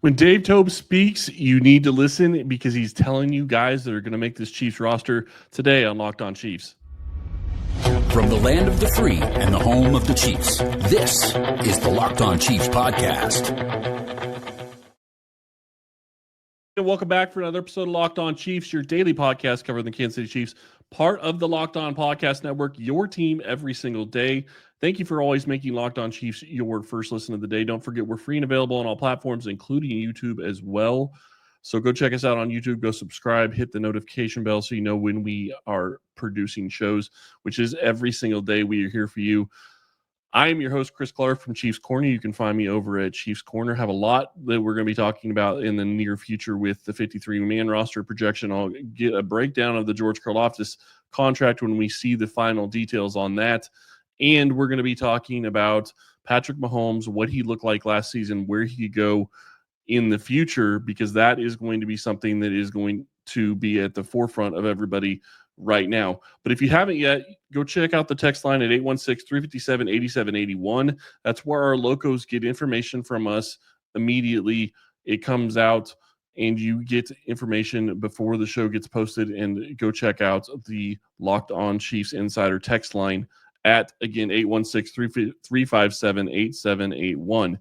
When Dave Toub speaks, you need to listen because he's telling you guys that are going to make this Chiefs roster today on Locked On Chiefs. From the land of the free and the home of the Chiefs, this is the Locked On Chiefs podcast. And welcome back for another episode of Locked On Chiefs, your daily podcast covering the Kansas City Chiefs, part of the Locked On Podcast Network, your team every single day. Thank you for always making Locked On Chiefs your first listen of the day. Don't forget, we're free and available on all platforms, including YouTube as well. So go check us out on YouTube, go subscribe, hit the notification bell so you know when we are producing shows, which is every single day. We are here for you. I am your host, Chris Clark from Chiefs Corner. You can find me over at Chiefs Corner. Have a lot that we're going to be talking about in the near future with the 53-man roster projection. I'll get a breakdown of the George Karlaftis contract when we see the final details on that. And we're going to be talking about Patrick Mahomes, what he looked like last season, where he could go in the future, because that is going to be something that is going to be at the forefront of everybody right now. But if you haven't yet, go check out the text line at 816-357-8781. That's where our locos get information from us immediately. It comes out and you get information before the show gets posted. And go check out the Locked On Chiefs Insider text line at, again, 816-357-8781.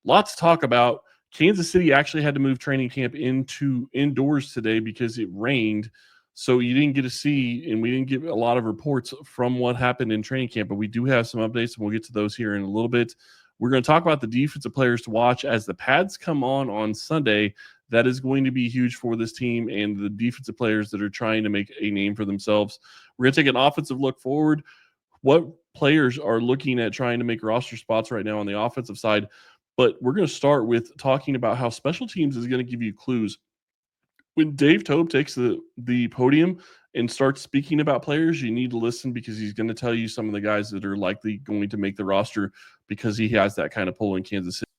Lots to talk about. Kansas City actually had to move training camp into indoors today because it rained. So you didn't get to see, and we didn't get a lot of reports from what happened in training camp, but we do have some updates, and we'll get to those here in a little bit. We're going to talk about the defensive players to watch as the pads come on Sunday. That is going to be huge for this team and the defensive players that are trying to make a name for themselves. We're going to take an offensive look forward. What players are looking at trying to make roster spots right now on the offensive side? But we're going to start with talking about how special teams is going to give you clues. When Dave Toub takes the podium and starts speaking about players, you need to listen because he's going to tell you some of the guys that are likely going to make the roster because he has that kind of pull in Kansas City.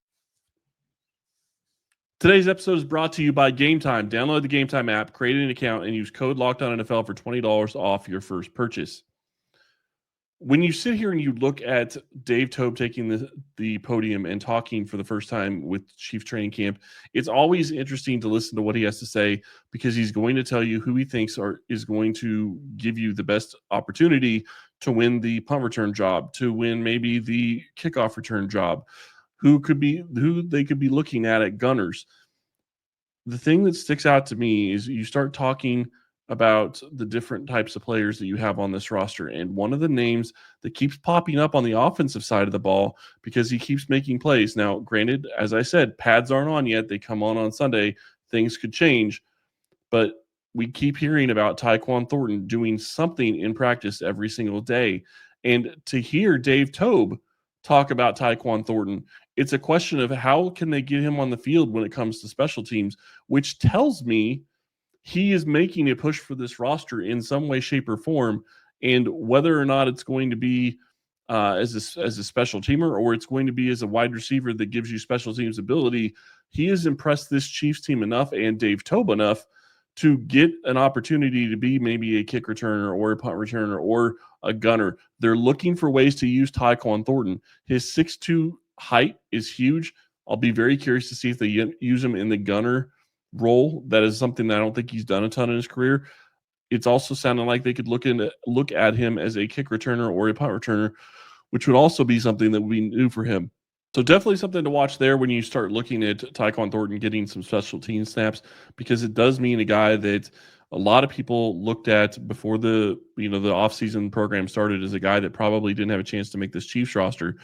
Today's episode is brought to you by Game Time. Download the Game Time app, create an account, and use code LOCKEDONNFL for $20 off your first purchase. When you sit here and you look at Dave Toub taking the podium and talking for the first time with Chiefs training camp, it's always interesting to listen to what he has to say because he's going to tell you who he thinks is going to give you the best opportunity to win the punt return job, to win maybe the kickoff return job, who they could be looking at gunners. The thing that sticks out to me is you start talking about the different types of players that you have on this roster. And one of the names that keeps popping up on the offensive side of the ball because he keeps making plays. Now, granted, as I said, pads aren't on yet. They come on Sunday. Things could change. But we keep hearing about Tyquan Thornton doing something in practice every single day. And to hear Dave Toub talk about Tyquan Thornton, it's a question of how can they get him on the field when it comes to special teams, which tells me he is making a push for this roster in some way, shape, or form. And whether or not it's going to be as a special teamer or it's going to be as a wide receiver that gives you special teams ability, he has impressed this Chiefs team enough and Dave Toub enough to get an opportunity to be maybe a kick returner or a punt returner or a gunner. They're looking for ways to use Tyquan Thornton. His 6'2" height is huge. I'll be very curious to see if they use him in the gunner role. That is something that I don't think he's done a ton in his career. It's also sounding like they could look at him as a kick returner or a punt returner, which would also be something that would be new for him. So definitely something to watch there when you start looking at Tyquan Thornton getting some special team snaps, because it does mean a guy that a lot of people looked at before the offseason program started as a guy that probably didn't have a chance to make this Chiefs roster.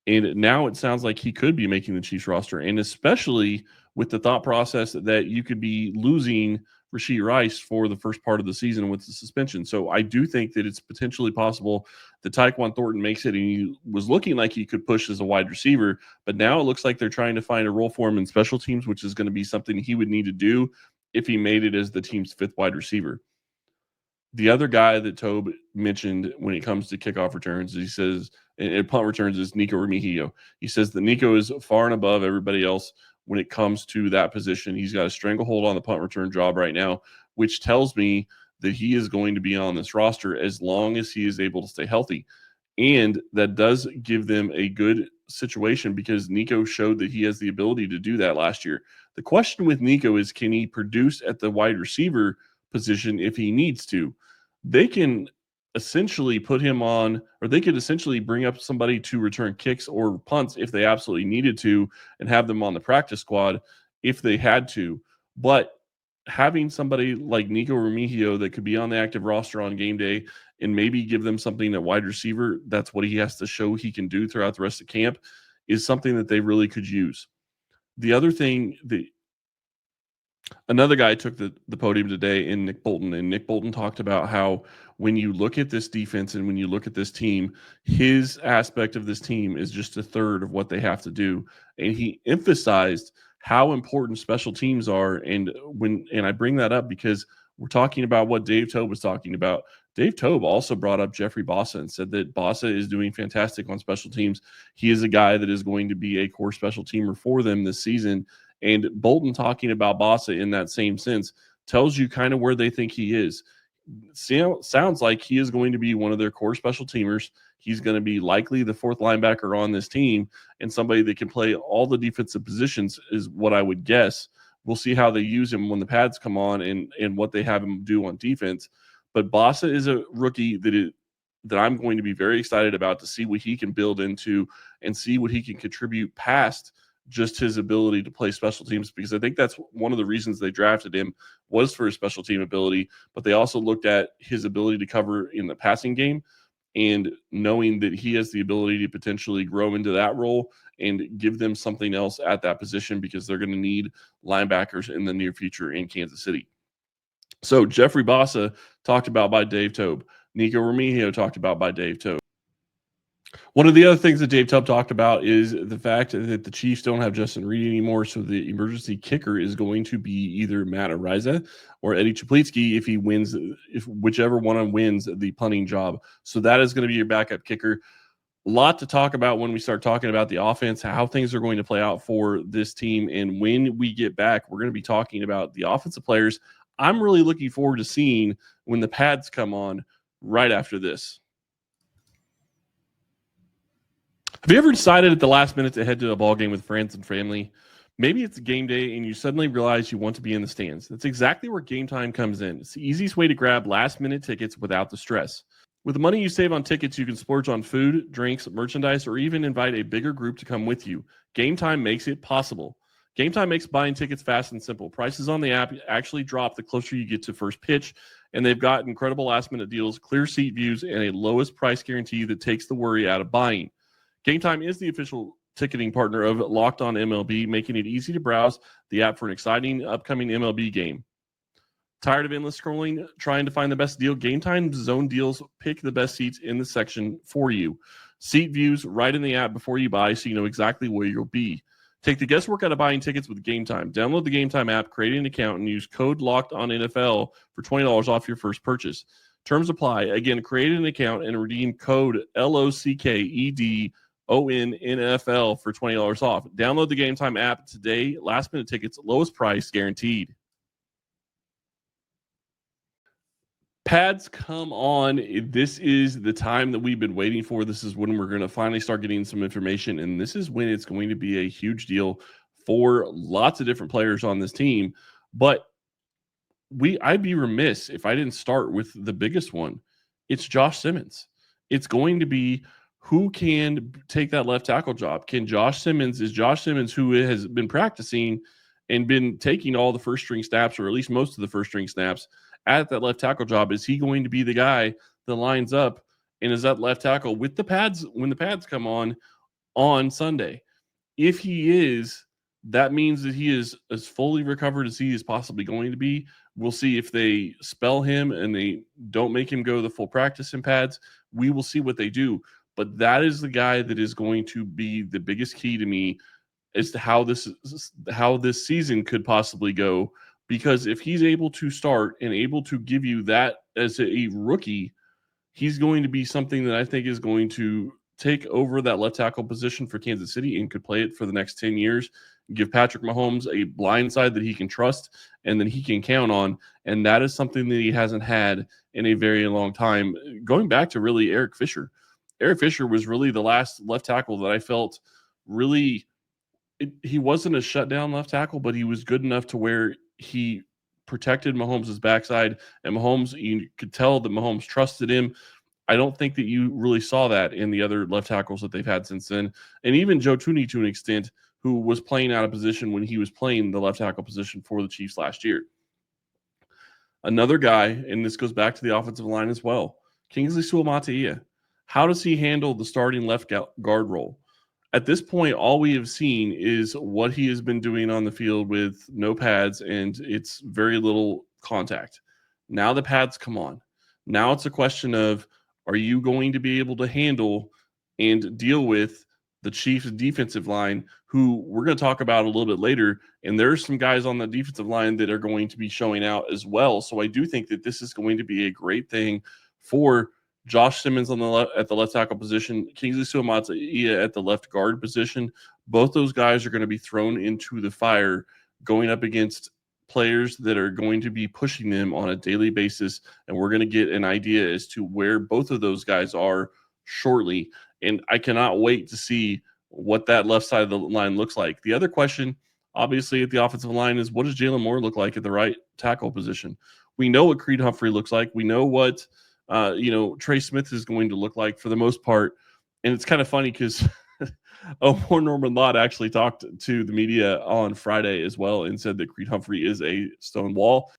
And now it sounds like he could be making the Chiefs roster, and especially with the thought process that you could be losing Rashee Rice for the first part of the season with the suspension. So I do think that it's potentially possible that Tyquan Thornton makes it, and he was looking like he could push as a wide receiver, but now it looks like they're trying to find a role for him in special teams, which is going to be something he would need to do if he made it as the team's fifth wide receiver. The other guy that Toub mentioned when it comes to kickoff returns, he says, and punt returns, is Nico Remigio. He says that Nico is far and above everybody else when it comes to that position. He's got a stranglehold on the punt return job right now, which tells me that he is going to be on this roster as long as he is able to stay healthy. And that does give them a good situation because Nico showed that he has the ability to do that last year. The question with Nico is, can he produce at the wide receiver position if he needs to? They can essentially put him on, or they could essentially bring up somebody to return kicks or punts if they absolutely needed to and have them on the practice squad if they had to. But having somebody like Nico Remigio that could be on the active roster on game day and maybe give them something at wide receiver, that's what he has to show he can do throughout the rest of camp, is something that they really could use. The other thing, another guy took the podium today in Nick Bolton, and Nick Bolton talked about how when you look at this defense and when you look at this team, his aspect of this team is just a third of what they have to do. And he emphasized how important special teams are. And I bring that up because we're talking about what Dave Toub was talking about. Dave Toub also brought up Jeffrey Bossa and said that Bossa is doing fantastic on special teams. He is a guy that is going to be a core special teamer for them this season. And Bolton talking about Bossa in that same sense tells you kind of where they think he is. Sounds like he is going to be one of their core special teamers. He's going to be likely the fourth linebacker on this team and somebody that can play all the defensive positions is what I would guess. We'll see how they use him when the pads come on and what they have him do on defense. But Bossa is a rookie that I'm going to be very excited about to see what he can build into and see what he can contribute past just his ability to play special teams, because I think that's one of the reasons they drafted him was for his special team ability, but they also looked at his ability to cover in the passing game and knowing that he has the ability to potentially grow into that role and give them something else at that position because they're going to need linebackers in the near future in Kansas City. So Jeffrey Bossa talked about by Dave Toub. Nico Remigio talked about by Dave Toub. One of the other things that Dave Toub talked about is the fact that the Chiefs don't have Justin Reed anymore, so the emergency kicker is going to be either Matt Ariza or Eddie Chaplitsky if whichever one wins the punting job. So that is going to be your backup kicker. A lot to talk about when we start talking about the offense, how things are going to play out for this team, and when we get back, we're going to be talking about the offensive players. I'm really looking forward to seeing when the pads come on right after this. Have you ever decided at the last minute to head to a ball game with friends and family? Maybe it's a game day and you suddenly realize you want to be in the stands. That's exactly where Game Time comes in. It's the easiest way to grab last-minute tickets without the stress. With the money you save on tickets, you can splurge on food, drinks, merchandise, or even invite a bigger group to come with you. Game Time makes it possible. Game Time makes buying tickets fast and simple. Prices on the app actually drop the closer you get to first pitch, and they've got incredible last-minute deals, clear seat views, and a lowest price guarantee that takes the worry out of buying. Game Time is the official ticketing partner of Locked On MLB, making it easy to browse the app for an exciting upcoming MLB game. Tired of endless scrolling, trying to find the best deal? Game Time's zone deals pick the best seats in the section for you. Seat views right in the app before you buy so you know exactly where you'll be. Take the guesswork out of buying tickets with Game Time. Download the Game Time app, create an account, and use code LOCKEDONNFL for $20 off your first purchase. Terms apply. Again, create an account and redeem code LOCKEDONNFL for $20 off. Download the Game Time app today. Last minute tickets, lowest price guaranteed. Pads come on. This is the time that we've been waiting for. This is when we're going to finally start getting some information, and this is when it's going to be a huge deal for lots of different players on this team. But I'd be remiss if I didn't start with the biggest one. It's Josh Simmons. It's going to be who can take that left tackle job. Is Josh Simmons, who has been practicing and been taking all the first string snaps, or at least most of the first string snaps at that left tackle job, is he going to be the guy that lines up and is that left tackle with the pads when the pads come on Sunday? If he is, that means that he is as fully recovered as he is possibly going to be. We'll see if they spell him and they don't make him go the full practice in pads. We will see what they do. But that is the guy that is going to be the biggest key to me as to how this season could possibly go. Because if he's able to start and able to give you that as a rookie, he's going to be something that I think is going to take over that left tackle position for Kansas City and could play it for the next 10 years. Give Patrick Mahomes a blind side that he can trust and then he can count on. And that is something that he hasn't had in a very long time. Going back to really Eric Fisher. Eric Fisher was really the last left tackle that I felt really he wasn't a shutdown left tackle, but he was good enough to where he protected Mahomes' backside, and Mahomes, you could tell that Mahomes trusted him. I don't think that you really saw that in the other left tackles that they've had since then. And even Joe Thuney, to an extent, who was playing out of position when he was playing the left tackle position for the Chiefs last year. Another guy, and this goes back to the offensive line as well, Kingsley Suamataia. How does he handle the starting left guard role? At this point, all we have seen is what he has been doing on the field with no pads, and it's very little contact. Now the pads come on. Now it's a question of, are you going to be able to handle and deal with the Chiefs defensive line, who we're going to talk about a little bit later? And there's some guys on the defensive line that are going to be showing out as well. So I do think that this is going to be a great thing for Josh Simmons on the at the left tackle position, Kingsley Suamataia at the left guard position. Both those guys are going to be thrown into the fire going up against players that are going to be pushing them on a daily basis, and we're going to get an idea as to where both of those guys are shortly. And I cannot wait to see what that left side of the line looks like. The other question, obviously, at the offensive line is, what does Jalen Moore look like at the right tackle position? We know what Creed Humphrey looks like. We know what Trey Smith is going to look like for the most part. And it's kind of funny because Omar Norman-Lott actually talked to the media on Friday as well and said that Creed Humphrey is a stone wall.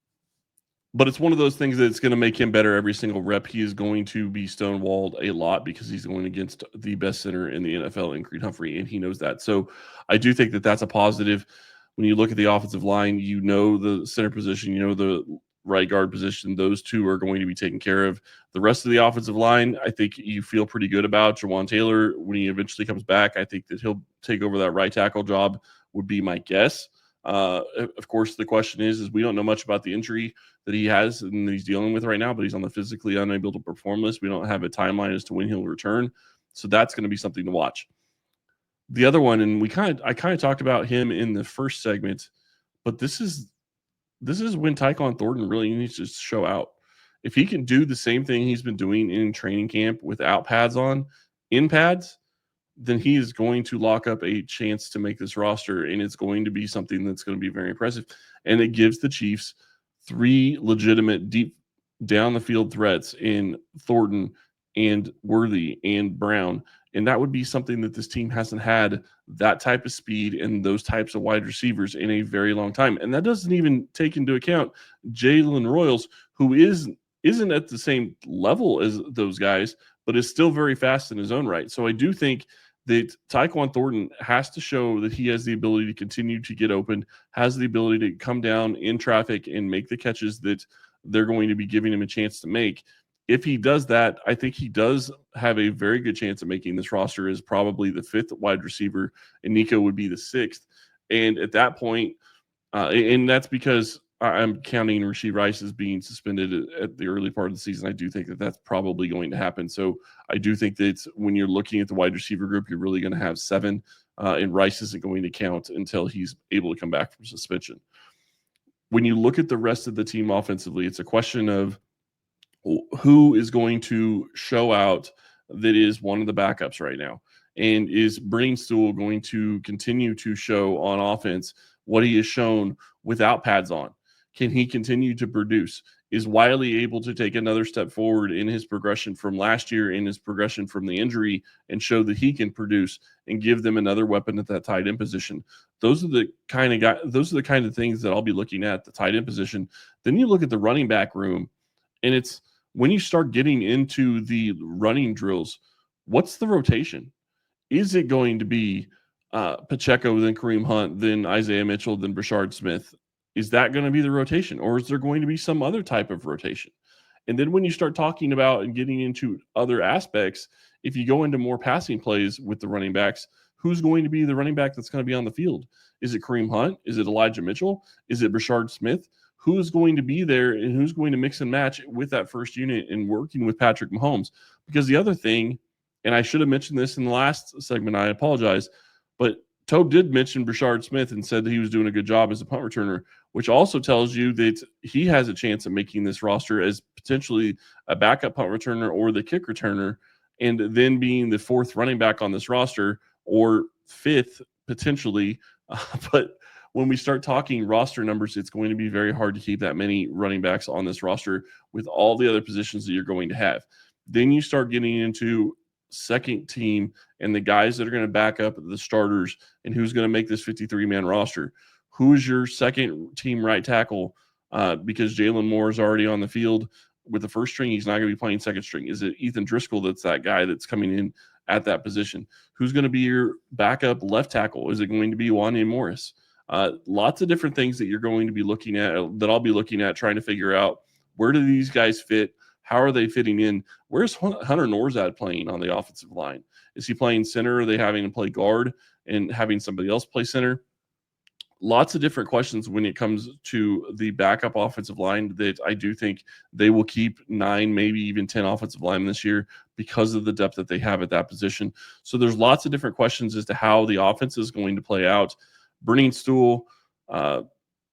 But it's one of those things that's going to make him better every single rep. He is going to be stonewalled a lot because he's going against the best center in the NFL in Creed Humphrey, and he knows that. So I do think that that's a positive. When you look at the offensive line, you know the center position, you know the right guard position. Those two are going to be taken care of. The rest of the offensive line, I think you feel pretty good about. Jawan Taylor, when he eventually comes back, I think that he'll take over that right tackle job, would be my guess. Of course, the question is we don't know much about the injury that he has and that he's dealing with right now, but he's on the physically unable to perform list. We don't have a timeline as to when he'll return. So that's going to be something to watch. The other one, and I kind of talked about him in the first segment, but this is when Tyquan Thornton really needs to show out. If he can do the same thing he's been doing in training camp without pads on, in pads, then he is going to lock up a chance to make this roster, and it's going to be something that's going to be very impressive. And it gives the Chiefs three legitimate deep down the field threats in Thornton and Worthy and Brown. And that would be something that this team hasn't had, that type of speed and those types of wide receivers in a very long time. And that doesn't even take into account Jalen Royals, who isn't at the same level as those guys, but is still very fast in his own right. So I do think that Tyquan Thornton has to show that he has the ability to continue to get open, has the ability to come down in traffic and make the catches that they're going to be giving him a chance to make. If he does that, I think he does have a very good chance of making this roster as probably the fifth wide receiver, and Nico would be the sixth. And at that point, and that's because I'm counting Rashee Rice as being suspended at the early part of the season. I do think that that's probably going to happen. So I do think that when you're looking at the wide receiver group, you're really going to have seven, and Rice isn't going to count until he's able to come back from suspension. When you look at the rest of the team offensively, it's a question of who is going to show out that is one of the backups right now. And is Briningstool going to continue to show on offense what he has shown without pads on? Can he continue to produce? Is Wiley able to take another step forward in his progression from last year, in his progression from the injury, and show that he can produce and give them another weapon at that tight end position? Those are the kind of things that I'll be looking at the tight end position. Then you look at the running back room, and it's when you start getting into the running drills, what's the rotation? Is it going to be Pacheco, then Kareem Hunt, then Isaiah Mitchell, then Brashard Smith? Is that going to be the rotation, or is there going to be some other type of rotation? And then when you start talking about and getting into other aspects, if you go into more passing plays with the running backs, who's going to be the running back that's going to be on the field? Is it Kareem Hunt? Is it Elijah Mitchell? Is it Brashard Smith? Who's going to be there and who's going to mix and match with that first unit and working with Patrick Mahomes? Because the other thing, and I should have mentioned this in the last segment, I apologize, but Toub did mention Brashard Smith and said that he was doing a good job as a punt returner, which also tells you that he has a chance of making this roster as potentially a backup punt returner or the kick returner, and then being the fourth running back on this roster, or fifth potentially, but when we start talking roster numbers, it's going to be very hard to keep that many running backs on this roster with all the other positions that you're going to have. Then you start getting into second team and the guys that are going to back up the starters and who's going to make this 53-man roster. Who's your second team right tackle? Because Jalen Moore is already on the field with the first string. He's not going to be playing second string. Is it Ethan Driscoll that's that guy that's coming in at that position? Who's going to be your backup left tackle? Is it going to be Wanya Morris? Lots of different things that you're going to be looking at, that I'll be looking at, trying to figure out where do these guys fit? How are they fitting in? Where's Hunter Norzad playing on the offensive line? Is he playing center? Are they having to play guard and having somebody else play center? Lots of different questions when it comes to the backup offensive line that I do think they will keep 9, maybe even 10 offensive linemen this year because of the depth that they have at that position. So there's lots of different questions as to how the offense is going to play out. Brennan Stool,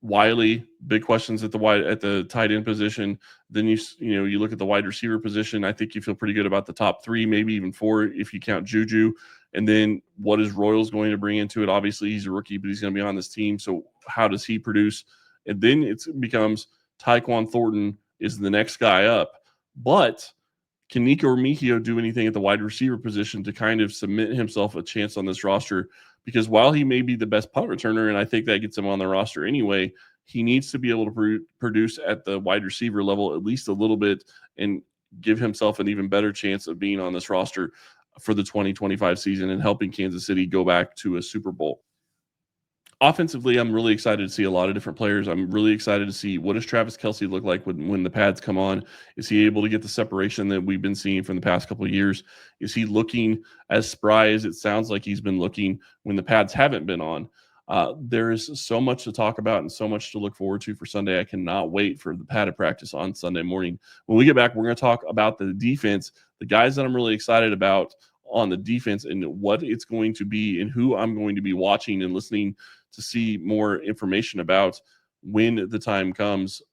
Wiley, big questions at the tight end position. Then you look at the wide receiver position. I think you feel pretty good about the top 3, maybe even 4 if you count Juju. And then what is Royals going to bring into it? Obviously, he's a rookie, but he's going to be on this team. So how does he produce? And then it becomes Tyquan Thornton is the next guy up. But can Nico Remigio do anything at the wide receiver position to kind of submit himself a chance on this roster? Because while he may be the best punt returner, and I think that gets him on the roster anyway, he needs to be able to produce at the wide receiver level at least a little bit and give himself an even better chance of being on this roster for the 2025 season and helping Kansas City go back to a Super Bowl. Offensively, I'm really excited to see a lot of different players. I'm really excited to see what does Travis Kelce look like when the pads come on. Is he able to get the separation that we've been seeing from the past couple of years? Is he looking as spry as it sounds like he's been looking when the pads haven't been on? There is so much to talk about and so much to look forward to for Sunday. I cannot wait for the padded practice on Sunday morning. When we get back, we're going to talk about the defense, the guys that I'm really excited about on the defense and what it's going to be and who I'm going to be watching and listening to see more information about when the time comes.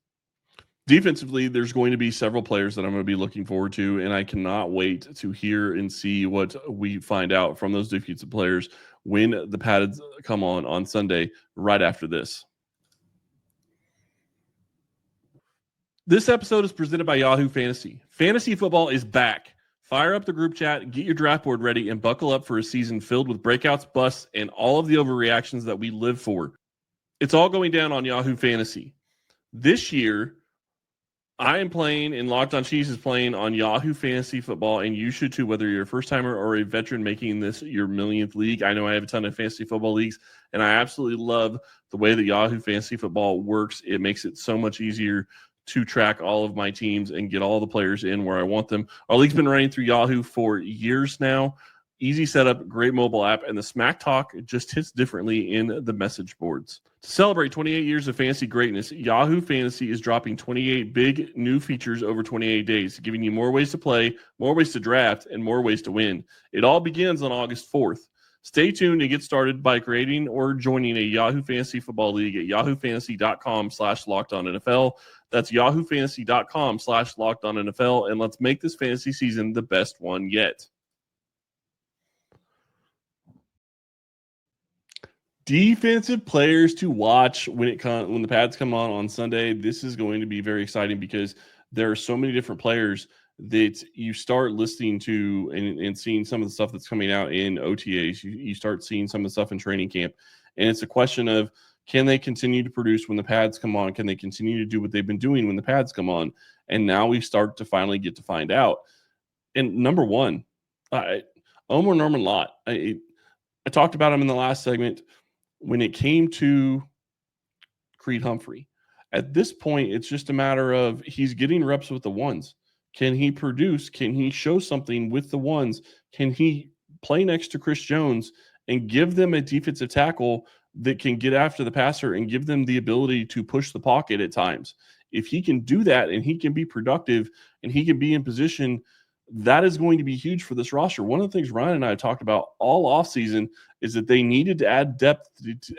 Defensively, there's going to be several players that I'm going to be looking forward to, and I cannot wait to hear and see what we find out from those defensive players when the pads come on Sunday right after this. This episode is presented by Yahoo Fantasy. Fantasy football is back. Fire up the group chat, get your draft board ready, and buckle up for a season filled with breakouts, busts, and all of the overreactions that we live for. It's all going down on Yahoo Fantasy. This year, I am playing, and Locked On Chiefs is playing on Yahoo Fantasy Football, and you should too, whether you're a first-timer or a veteran making this your millionth league. I know I have a ton of fantasy football leagues, and I absolutely love the way that Yahoo Fantasy Football works. It makes it so much easier to track all of my teams and get all the players in where I want them. Our league's been running through Yahoo for years now. Easy setup, great mobile app, and the Smack Talk just hits differently in the message boards. To celebrate 28 years of fantasy greatness, Yahoo Fantasy is dropping 28 big new features over 28 days, giving you more ways to play, more ways to draft, and more ways to win. It all begins on August 4th. Stay tuned and get started by creating or joining a Yahoo Fantasy Football League at yahoofantasy.com/lockedonnfl. That's yahoofantasy.com/lockedonnfl, and let's make this fantasy season the best one yet. Defensive players to watch when the pads come on Sunday. This is going to be very exciting because there are so many different players that you start listening to and seeing some of the stuff that's coming out in OTAs. You start seeing some of the stuff in training camp, and it's a question of, can they continue to produce when the pads come on? Can they continue to do what they've been doing when the pads come on? And now we start to finally get to find out. And number one, Omar Norman-Lott. I talked about him in the last segment. When it came to Creed Humphrey, at this point, it's just a matter of he's getting reps with the ones. Can he produce? Can he show something with the ones? Can he play next to Chris Jones and give them a defensive tackle that can get after the passer and give them the ability to push the pocket at times? If he can do that and he can be productive and he can be in position, that is going to be huge for this roster. One of the things Ryan and I have talked about all offseason is that they needed to add depth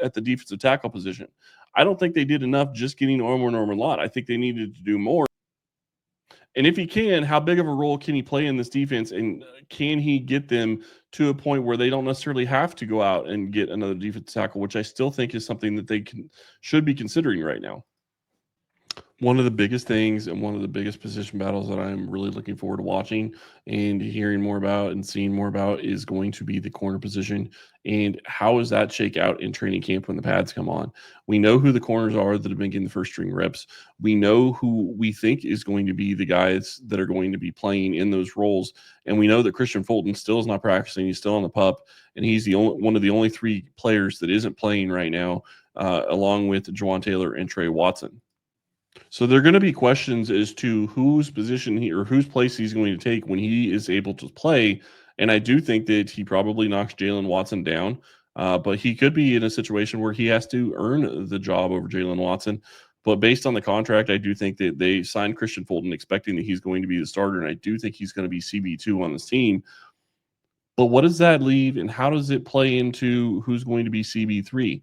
at the defensive tackle position. I don't think they did enough just getting Omar Norman-Lott. I think they needed to do more. And if he can, how big of a role can he play in this defense? And can he get them to a point where they don't necessarily have to go out and get another defensive tackle, which I still think is something that they should be considering right now. One of the biggest things and one of the biggest position battles that I'm really looking forward to watching and hearing more about and seeing more about is going to be the corner position. And how does that shake out in training camp when the pads come on? We know who the corners are that have been getting the first string reps. We know who we think is going to be the guys that are going to be playing in those roles. And we know that Christian Fulton still is not practicing. He's still on the pup. And he's one of the only 3 players that isn't playing right now, along with Juwan Taylor and Trey Watson. So there are going to be questions as to whose position or whose place he's going to take when he is able to play. And I do think that he probably knocks Jalen Watson down, but he could be in a situation where he has to earn the job over Jalen Watson. But based on the contract, I do think that they signed Christian Fulton expecting that he's going to be the starter, and I do think he's going to be CB2 on this team. But what does that leave, and how does it play into who's going to be CB3?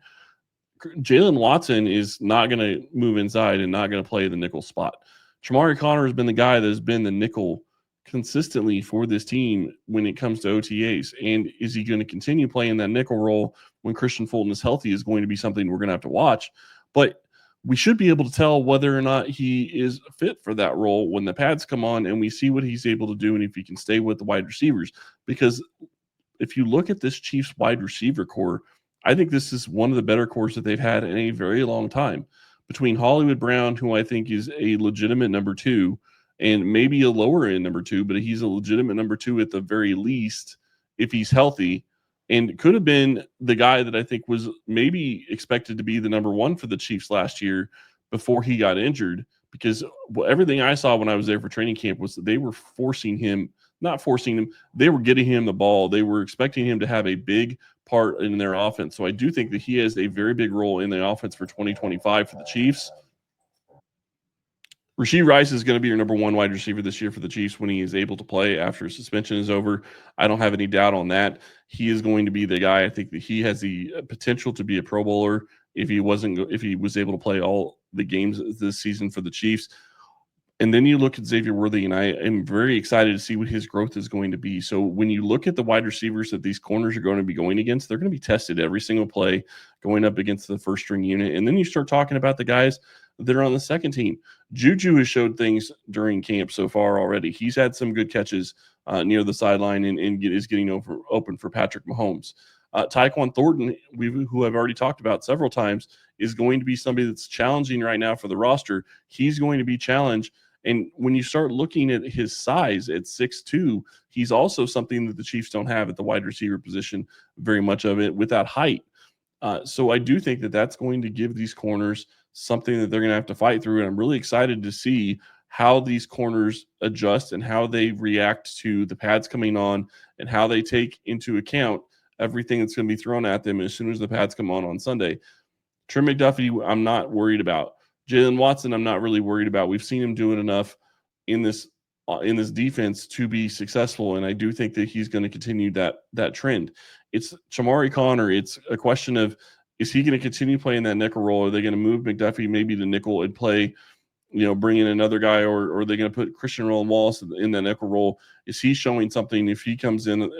Jalen Watson is not going to move inside and not going to play the nickel spot. Shamari Connor has been the guy that has been the nickel consistently for this team when it comes to OTAs. And is he going to continue playing that nickel role when Christian Fulton is healthy is going to be something we're going to have to watch. But we should be able to tell whether or not he is fit for that role when the pads come on and we see what he's able to do and if he can stay with the wide receivers. Because if you look at this Chiefs wide receiver core, I think this is one of the better cores that they've had in a very long time. Between Hollywood Brown, who I think is a legitimate number 2, and maybe a lower end number 2, but he's a legitimate number 2 at the very least if he's healthy, and could have been the guy that I think was maybe expected to be the number 1 for the Chiefs last year before he got injured, because everything I saw when I was there for training camp was that they were they were getting him the ball. They were expecting him to have a big part in their offense. So I do think that he has a very big role in the offense for 2025 for the Chiefs. Rashee Rice is going to be your number 1 wide receiver this year for the Chiefs when he is able to play after suspension is over. I don't have any doubt on that. He is going to be the guy. I think that he has the potential to be a Pro Bowler if he was able to play all the games this season for the Chiefs. And then you look at Xavier Worthy, and I am very excited to see what his growth is going to be. So when you look at the wide receivers that these corners are going to be going against, they're going to be tested every single play going up against the first string unit. And then you start talking about the guys that are on the second team. Juju has showed things during camp so far already. He's had some good catches near the sideline and is getting open for Patrick Mahomes. Tyquan Thornton, who I've already talked about several times, is going to be somebody that's challenging right now for the roster. He's going to be challenged. And when you start looking at his size at 6'2", he's also something that the Chiefs don't have at the wide receiver position, very much of it, with that height. So I do think that that's going to give these corners something that they're going to have to fight through. And I'm really excited to see how these corners adjust and how they react to the pads coming on and how they take into account everything that's going to be thrown at them as soon as the pads come on Sunday. Trent McDuffie, I'm not worried about. Jalen Watson, I'm not really worried about. We've seen him do it enough in this defense to be successful, and I do think that he's going to continue that trend. It's Shamari Connor. It's a question of, is he going to continue playing that nickel role? Are they going to move McDuffie maybe to nickel and play, bring in another guy, or are they going to put Christian Roland Wallace in that nickel role? Is he showing something if he comes in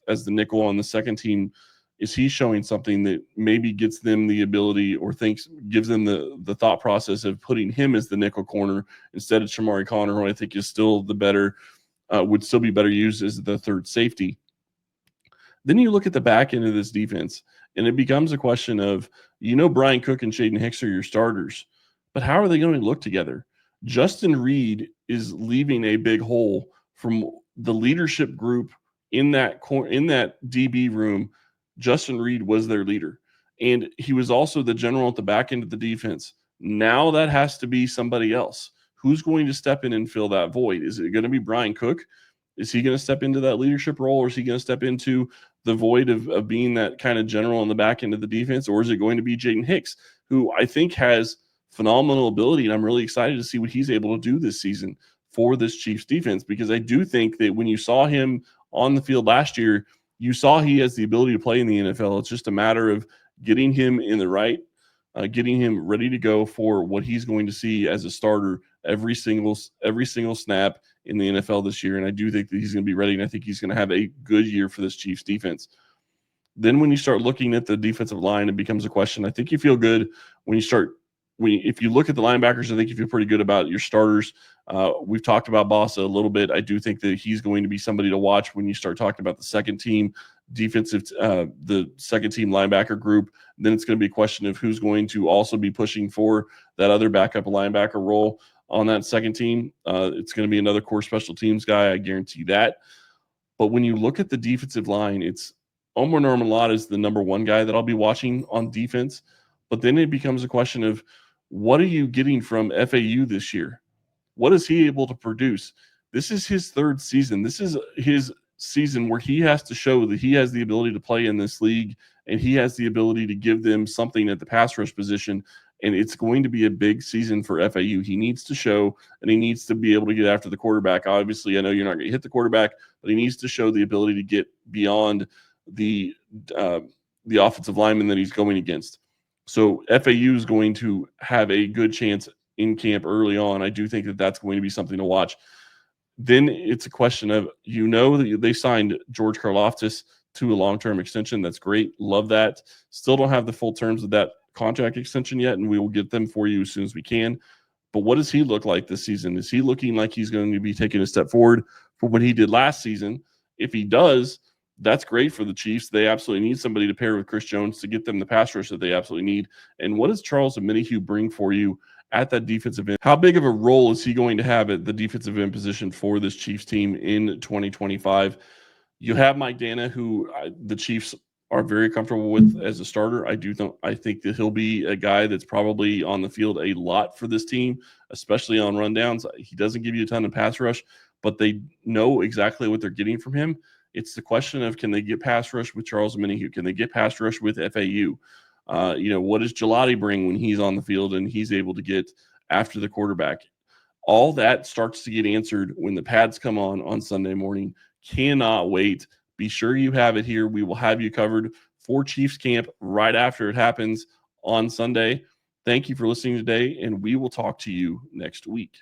as the nickel on the second team? Is he showing something that maybe gets them the ability or gives them the thought process of putting him as the nickel corner instead of Shamari Connor, who I think is still the better, would still be better used as the third safety? Then you look at the back end of this defense, and it becomes a question of, Brian Cook and Shaden Hicks are your starters, but how are they going to look together? Justin Reed is leaving a big hole from the leadership group in that DB room. Justin Reed was their leader, and he was also the general at the back end of the defense. Now that has to be somebody else. Who's going to step in and fill that void? Is it going to be Brian Cook? Is he going to step into that leadership role, or is he going to step into the void of being that kind of general on the back end of the defense, or is it going to be Jaden Hicks, who I think has phenomenal ability, and I'm really excited to see what he's able to do this season for this Chiefs defense, because I do think that when you saw him on the field last year, you saw he has the ability to play in the NFL. It's just a matter of getting him in the right, getting him ready to go for what he's going to see as a starter every single snap in the NFL this year, and I do think that he's going to be ready, and I think he's going to have a good year for this Chiefs defense. Then when you start looking at the defensive line, it becomes a question. I think you feel good when you start if you look at the linebackers. I think you feel pretty good about your starters. We've talked about Bossa a little bit. I do think that he's going to be somebody to watch when you start talking about the second team defensive, the second team linebacker group. Then it's going to be a question of who's going to also be pushing for that other backup linebacker role on that second team. It's going to be another core special teams guy. I guarantee that. But when you look at the defensive line, it's Omar Norman-Lott is the number one guy that I'll be watching on defense. But then it becomes a question of, what are you getting from FAU this year? What is he able to produce? This is his third season. This is his season where he has to show that he has the ability to play in this league, and he has the ability to give them something at the pass rush position. And it's going to be a big season for FAU. He needs to show, and he needs to be able to get after the quarterback. Obviously, I know you're not going to hit the quarterback, but he needs to show the ability to get beyond the offensive lineman that he's going against. So FAU is going to have a good chance in camp early on. I do think that that's going to be something to watch. Then it's a question of, that they signed George Karlaftis to a long-term extension. That's great. Love that. Still don't have the full terms of that contract extension yet, and we will get them for you as soon as we can. But what does he look like this season? Is he looking like he's going to be taking a step forward from what he did last season? If he does, that's great for the Chiefs. They absolutely need somebody to pair with Chris Jones to get them the pass rush that they absolutely need. And what does Charles Omenihu bring for you at that defensive end? How big of a role is he going to have at the defensive end position for this Chiefs team in 2025? You have Mike Dana, who the Chiefs are very comfortable with as a starter. I think that he'll be a guy that's probably on the field a lot for this team, especially on rundowns. He doesn't give you a ton of pass rush, but they know exactly what they're getting from him. It's the question of, can they get pass rush with Charles Omenihu? Can they get pass rush with FAU? What does Gelati bring when he's on the field and he's able to get after the quarterback? All that starts to get answered when the pads come on Sunday morning. Cannot wait. Be sure you have it here. We will have you covered for Chiefs camp right after it happens on Sunday. Thank you for listening today, and we will talk to you next week.